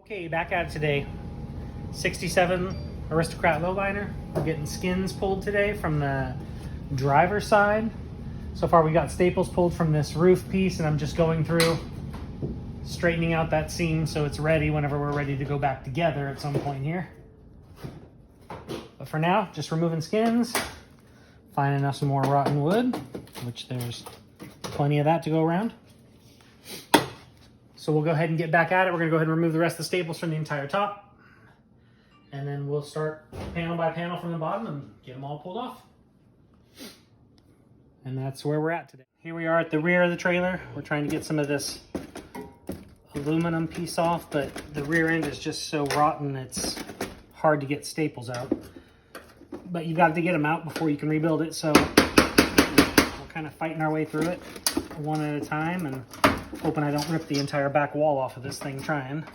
Okay, back at it today. 67 Aristocrat Lo Liner. We're getting skins pulled today from the driver's side. So far we got staples pulled from this roof piece, and I'm just going through straightening out that seam so it's ready whenever we're ready to go back together at some point here. But for now, just removing skins, finding us some more rotten wood, which there's plenty of that to go around. So we'll go ahead and get back at it. We're gonna go ahead and remove the rest of the staples from the entire top. And then we'll start panel by panel from the bottom and get them all pulled off. And that's where we're at today. Here we are at the rear of the trailer. We're trying to get some of this aluminum piece off, but the rear end is just so rotten, it's hard to get staples out. But you've got to get them out before you can rebuild it, so we're kind of fighting our way through it one at a time and hoping I don't rip the entire back wall off of this thing trying.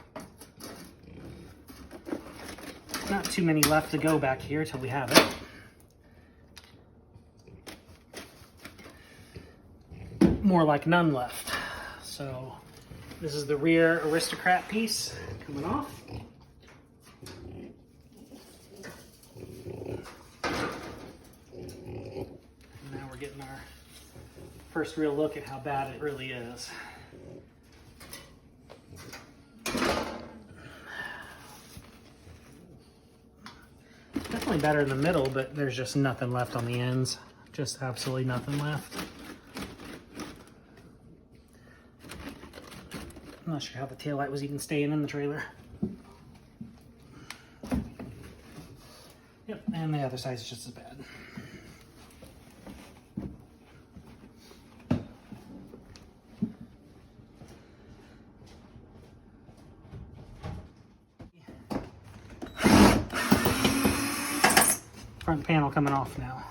Not too many left to go back here till we have it. More like none left. So this is the rear Aristocrat piece coming off. And now we're getting our first real look at how bad it really is. Definitely better in the middle, but there's just nothing left on the ends. Just absolutely nothing left. I'm not sure how the taillight was even staying in the trailer. Yep, and the other side is just as bad. Front panel coming off now.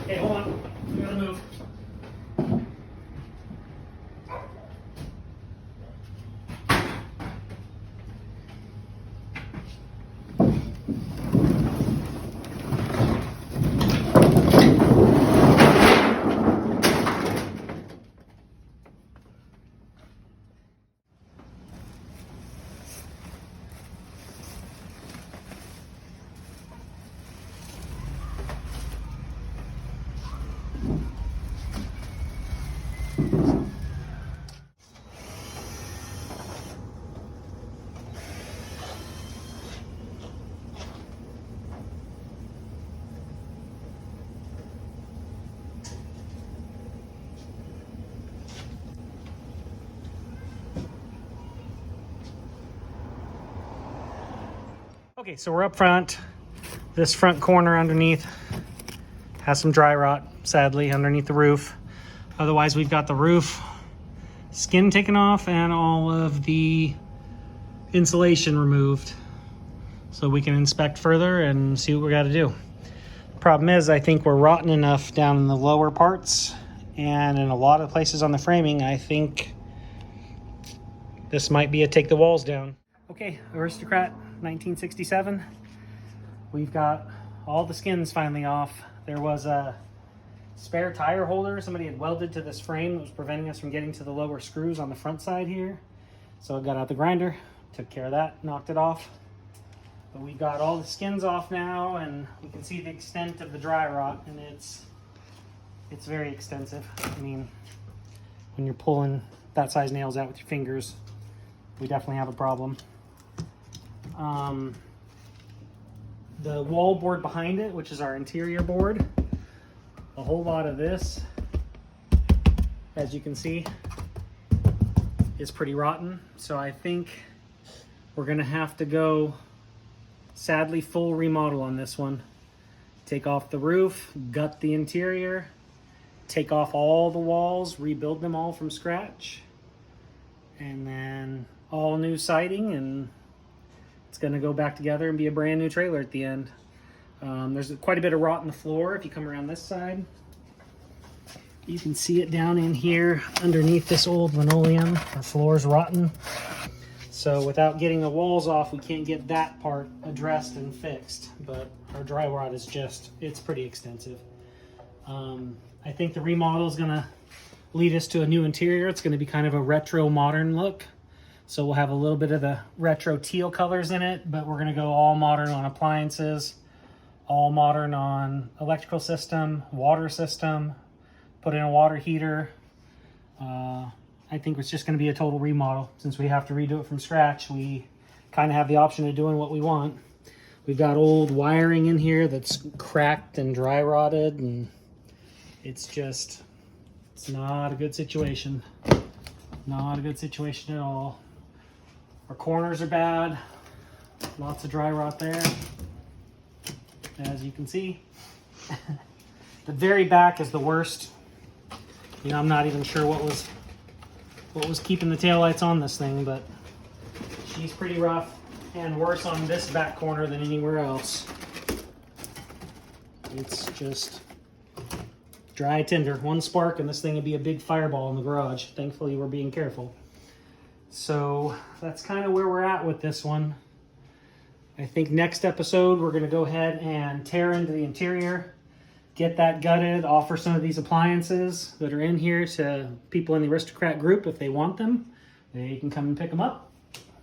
Okay, hold on. We gotta move. Okay, so we're up front. This front corner underneath has some dry rot, sadly, underneath the roof. Otherwise, we've got the roof skin taken off and all of the insulation removed. So we can inspect further and see what we got to do. Problem is, I think we're rotten enough down in the lower parts and in a lot of places on the framing. I think this might be a take the walls down. Okay, Aristocrat 1967. We've got all the skins finally off. There was a spare tire holder somebody had welded to this frame that was preventing us from getting to the lower screws on the front side here. So I got out the grinder, took care of that, knocked it off. But we got all the skins off now, and we can see the extent of the dry rot, and it's very extensive. I mean, when you're pulling that size nails out with your fingers, we definitely have a problem. The wall board behind it, which is our interior board, a whole lot of this, as you can see, is pretty rotten. So I think we're gonna have to go, sadly, full remodel on this one. Take off the roof, gut the interior, take off all the walls, rebuild them all from scratch, and then all new siding, and it's going to go back together and be a brand new trailer at the end. There's quite a bit of rot in the floor. If you come around this side, you can see it down in here underneath this old linoleum. Our floor's rotten. So without getting the walls off, we can't get that part addressed and fixed. But our dry rot is just, it's pretty extensive. I think the remodel is gonna lead us to a new interior. It's gonna be kind of a retro modern look. So we'll have a little bit of the retro teal colors in it, but we're gonna go all modern on appliances, all modern on electrical system, water system, put in a water heater. I think it's just going to be a total remodel. Since we have to redo it from scratch, we kind of have the option of doing what we want. We've got old wiring in here that's cracked and dry rotted, and it's not a good situation. Not a good situation at all. Our corners are bad. Lots of dry rot there, as you can see. The very back is the worst. You know, I'm not even sure what was keeping the taillights on this thing, but she's pretty rough and worse on this back corner than anywhere else. It's just dry tinder. One spark and this thing would be a big fireball in the garage. Thankfully, we're being careful. So that's kind of where we're at with this one. I think next episode, we're going to go ahead and tear into the interior, get that gutted, offer some of these appliances that are in here to people in the Aristocrat group if they want them. They can come and pick them up.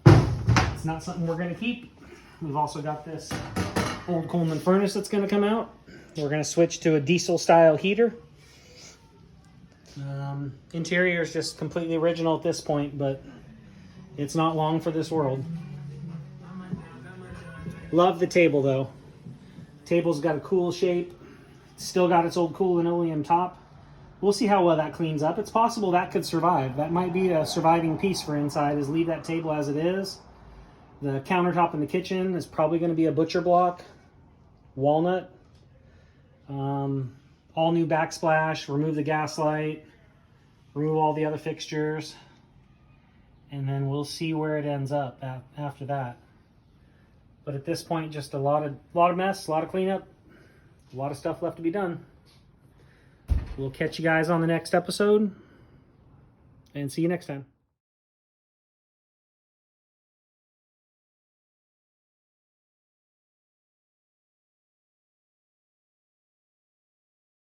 It's not something we're going to keep. We've also got this old Coleman furnace that's going to come out. We're going to switch to a diesel style heater. Interior is just completely original at this point, but it's not long for this world. Love the table though. Table's got a cool shape. Still got its old cool linoleum top. We'll see how well that cleans up. It's possible that could survive. That might be a surviving piece for inside, is leave that table as it is. The countertop in the kitchen is probably going to be a butcher block, walnut. All new backsplash, remove the gas light, remove all the other fixtures, and then we'll see where it ends up after that. But at this point, just a lot of mess, a lot of cleanup, a lot of stuff left to be done. We'll catch you guys on the next episode, and see you next time.